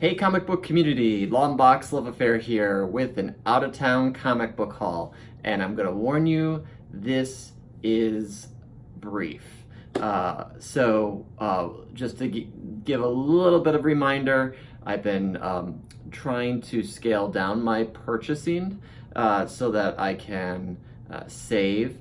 Hey comic book community, Long Box Love Affair here with an out-of-town comic book haul. And I'm gonna warn you, this is brief. Just to give a little bit of reminder, I've been trying to scale down my purchasing so that I can save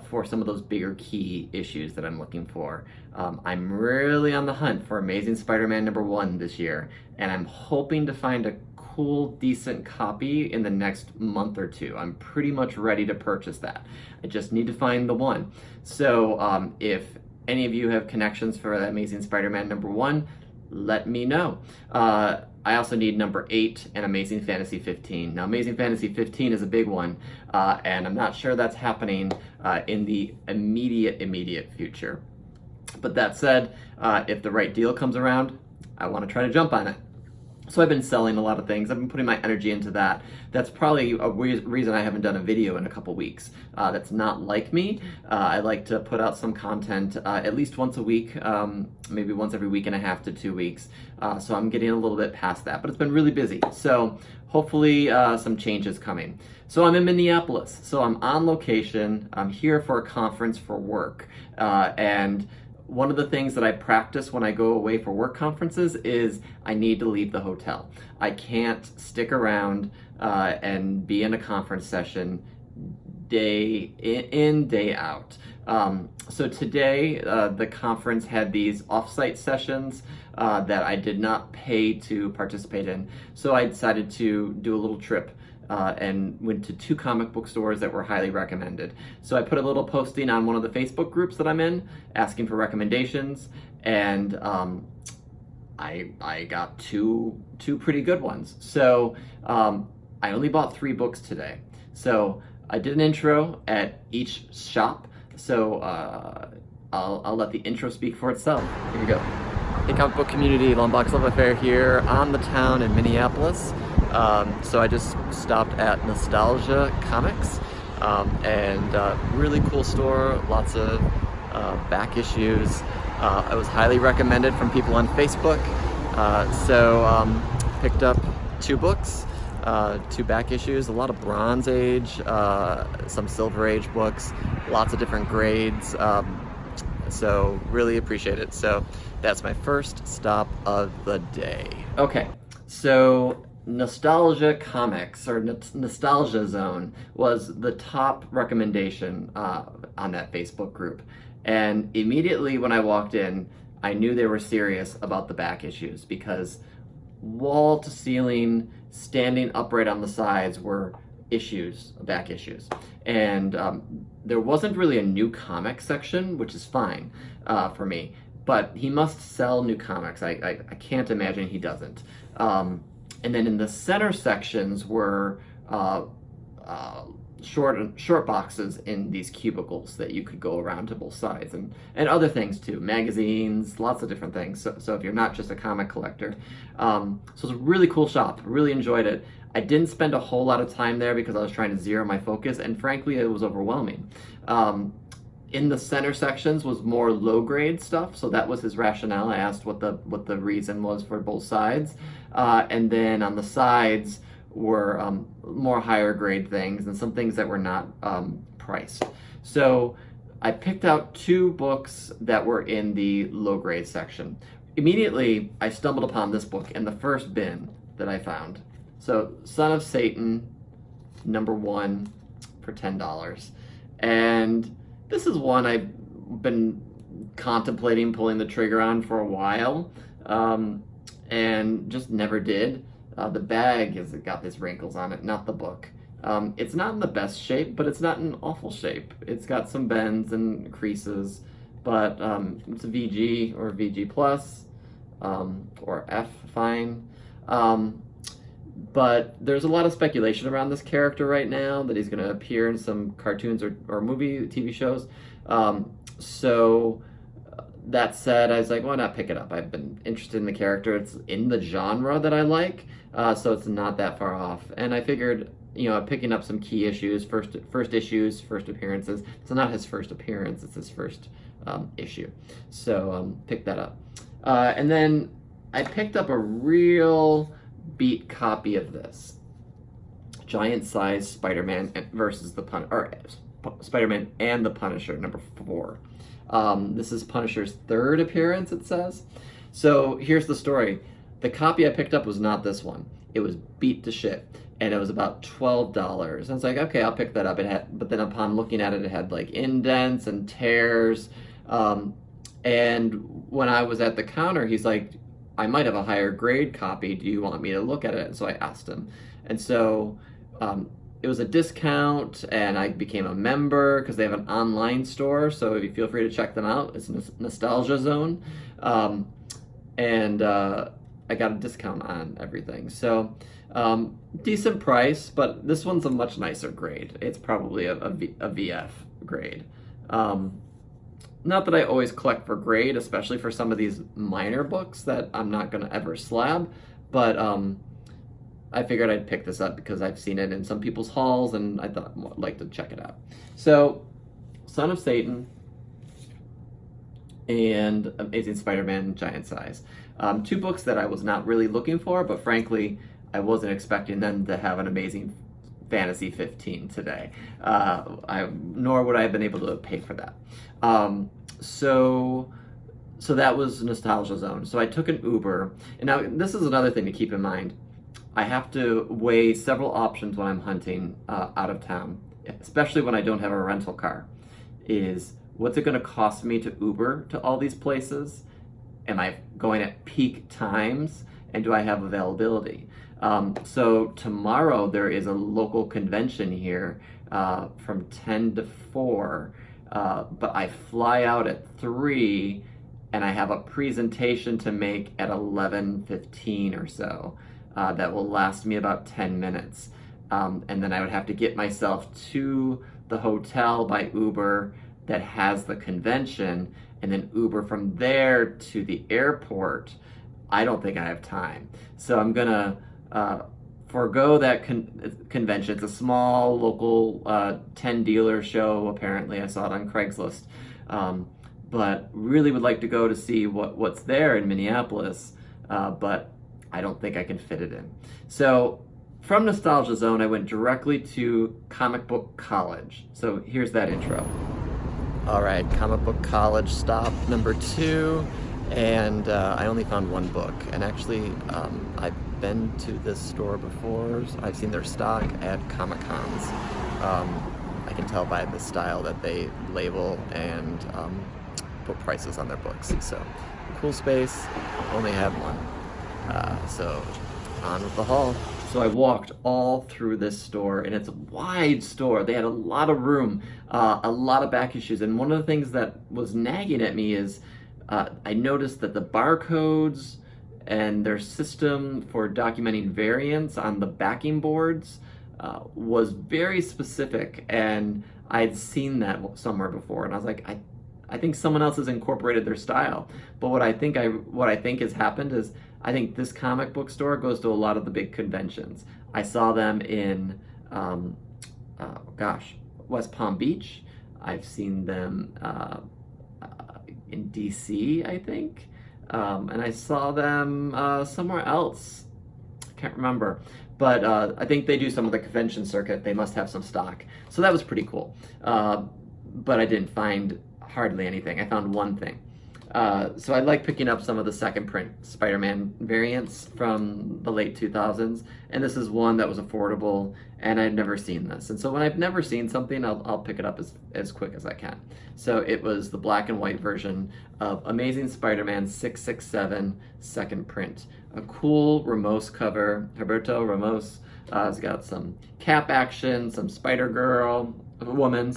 for some of those bigger key issues that I'm looking for. I'm really on the hunt for Amazing Spider-Man #1 this year, and I'm hoping to find a cool, decent copy in the next month or two. I'm pretty much ready to purchase that. I just need to find the one. So if any of you have connections for that Amazing Spider-Man #1, let me know. I also need #8 and Amazing Fantasy 15. Now, Amazing Fantasy 15 is a big one, and I'm not sure that's happening in the immediate future. But that said, if the right deal comes around, I want to try to jump on it. So I've been selling a lot of things. I've been putting my energy into that. That's probably a reason I haven't done a video in a couple weeks. That's not like me. I like to put out some content at least once a week, maybe once every week and a half to 2 weeks. So I'm getting a little bit past that, but it's been really busy. So hopefully some change is coming. So I'm in Minneapolis. So I'm on location. I'm here for a conference for work. And one of the things that I practice when I go away for work conferences is I need to leave the hotel. I can't stick around and be in a conference session day in, day out. So today, the conference had these offsite sessions that I did not pay to participate in. So I decided to do a little trip and went to 2 comic book stores that were highly recommended. So I put a little posting on one of the Facebook groups that I'm in, asking for recommendations, and I got two pretty good ones. So I only bought 3 books today. So I did an intro at each shop. So I'll let the intro speak for itself. Here we go. Hey comic book community, Long Box Love Affair here on the town in Minneapolis. So I just stopped at Nostalgia Comics, and really cool store, lots of back issues. It was highly recommended from people on Facebook, so picked up 2 books, 2 back issues, a lot of Bronze Age, some Silver Age books, lots of different grades, so really appreciate it. So that's my first stop of the day. Okay, so Nostalgia Comics, or Nostalgia Zone, was the top recommendation on that Facebook group. And immediately when I walked in, I knew they were serious about the back issues, because wall to ceiling, standing upright on the sides were issues, back issues. And there wasn't really a new comic section, which is fine for me, but he must sell new comics. I can't imagine he doesn't. And then in the center sections were short boxes in these cubicles that you could go around to both sides, and other things too, magazines, lots of different things. So if you're not just a comic collector. So it's a really cool shop, really enjoyed it. I didn't spend a whole lot of time there because I was trying to zero my focus, and frankly it was overwhelming. In the center sections was more low grade stuff, so that was his rationale. I asked what the reason was for both sides, and then on the sides were more higher grade things and some things that were not priced. So I picked out 2 books that were in the low grade section. Immediately I stumbled upon this book in the first bin that I found. So Son of Satan #1 for $10, and this is one I've been contemplating pulling the trigger on for a while, and just never did. The bag has got these wrinkles on it, not the book. It's not in the best shape, but it's not in awful shape. It's got some bends and creases, but it's a VG or VG plus, or F fine. But there's a lot of speculation around this character right now, that he's going to appear in some cartoons or movie, TV shows. So that said, I was like, why not pick it up? I've been interested in the character. It's in the genre that I like, so it's not that far off. And I figured, picking up some key issues, first issues, first appearances. It's not his first appearance, it's his first issue. So pick that up. And then I picked up a real beat copy of this. Giant size Spider-Man versus the Spider-Man and the Punisher, number 4. This is Punisher's 3rd appearance, it says. So here's the story. The copy I picked up was not this one. It was beat to shit, and it was about $12. I was like, okay, I'll pick that up. But then upon looking at it, it had like indents and tears. And when I was at the counter, he's like, I might have a higher grade copy. Do you want me to look at it? And so I asked him. And so it was a discount, and I became a member because they have an online store. So you feel free to check them out. It's Nostalgia Zone. And I got a discount on everything. So decent price, but this one's a much nicer grade. It's probably a VF grade. Not that I always collect for grade, especially for some of these minor books that I'm not going to ever slab, but I figured I'd pick this up because I've seen it in some people's hauls, and I thought I'd like to check it out. So, Son of Satan and Amazing Spider-Man Giant Size. 2 books that I was not really looking for, but frankly, I wasn't expecting them to have an Amazing Fantasy 15 today. Nor would I have been able to pay for that. So that was Nostalgia Zone. So I took an Uber. And now this is another thing to keep in mind. I have to weigh several options when I'm hunting out of town, especially when I don't have a rental car. Is what's it going to cost me to Uber to all these places? Am I going at peak times? And do I have availability? So tomorrow there is a local convention here from 10 to 4, but I fly out at 3, and I have a presentation to make at 11:15 or so that will last me about 10 minutes. And then I would have to get myself to the hotel by Uber that has the convention, and then Uber from there to the airport. I don't think I have time. So I'm gonna forego that convention. It's a small local 10 dealer show, apparently. I saw it on Craigslist. But really would like to go to see what's there in Minneapolis, but I don't think I can fit it in. So from Nostalgia Zone, I went directly to Comic Book College. So here's that intro. All right, Comic Book College stop number 2. And I only found 1 book, and actually I've been to this store before. I've seen their stock at Comic-Cons. I can tell by the style that they label and put prices on their books. So cool space, only had 1. So on with the haul. So I walked all through this store, and it's a wide store. They had a lot of room, a lot of back issues, and one of the things that was nagging at me is I noticed that the barcodes and their system for documenting variants on the backing boards was very specific, and I'd seen that somewhere before, and I was like, I think someone else has incorporated their style. But what I think has happened is I think this comic book store goes to a lot of the big conventions. I saw them in West Palm Beach. I've seen them in DC, I think, and I saw them somewhere else. I can't remember, but I think they do some of the convention circuit. They must have some stock, so that was pretty cool. But I didn't find hardly anything. I found 1 thing. So I like picking up some of the second print Spider-Man variants from the late 2000s, and this is one that was affordable, and I'd never seen this. And so when I've never seen something, I'll pick it up as quick as I can. So it was the black and white version of Amazing Spider-Man 667 second print. A cool Ramos cover. Roberto Ramos has got some cap action, some Spider-Woman,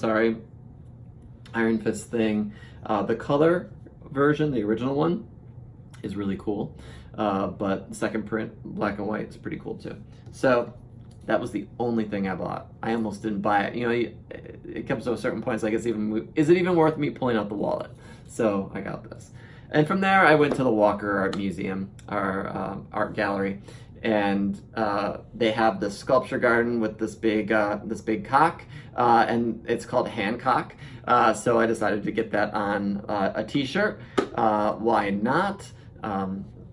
Iron Fist thing. The color version, the original one, is really cool, but the second print, black and white, is pretty cool too. So that was the only thing I bought. I almost didn't buy it. You know, it comes to a certain point, it's like, is it even worth me pulling out the wallet? So I got this. And from there, I went to the Walker Art Museum, our art gallery, and they have this sculpture garden with this big cock, and it's called Hancock. So I decided to get that on a t-shirt. Why not?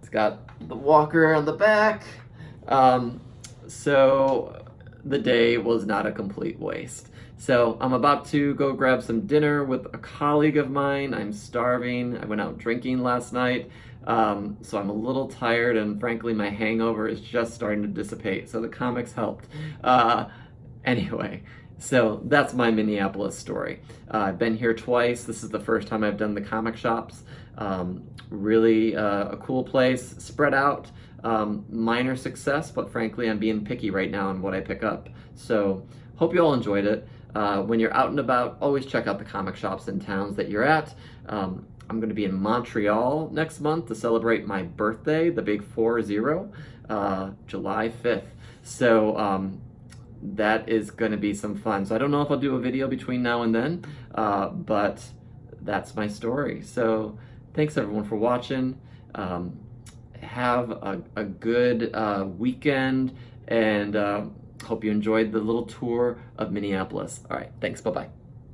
It's got the walker on the back. So the day was not a complete waste. So I'm about to go grab some dinner with a colleague of mine. I'm starving. I went out drinking last night. So I'm a little tired, and frankly, my hangover is just starting to dissipate. So the comics helped. Anyway, so that's my Minneapolis story. I've been here twice. This is the first time I've done the comic shops. Really a cool place, spread out, minor success, but frankly, I'm being picky right now on what I pick up. So hope you all enjoyed it. When you're out and about, always check out the comic shops in towns that you're at. I'm going to be in Montreal next month to celebrate my birthday, the big 4-0, July 5th. So that is going to be some fun. So I don't know if I'll do a video between now and then, but that's my story. So thanks everyone for watching. Have a good weekend, and hope you enjoyed the little tour of Minneapolis. All right, thanks. Bye-bye.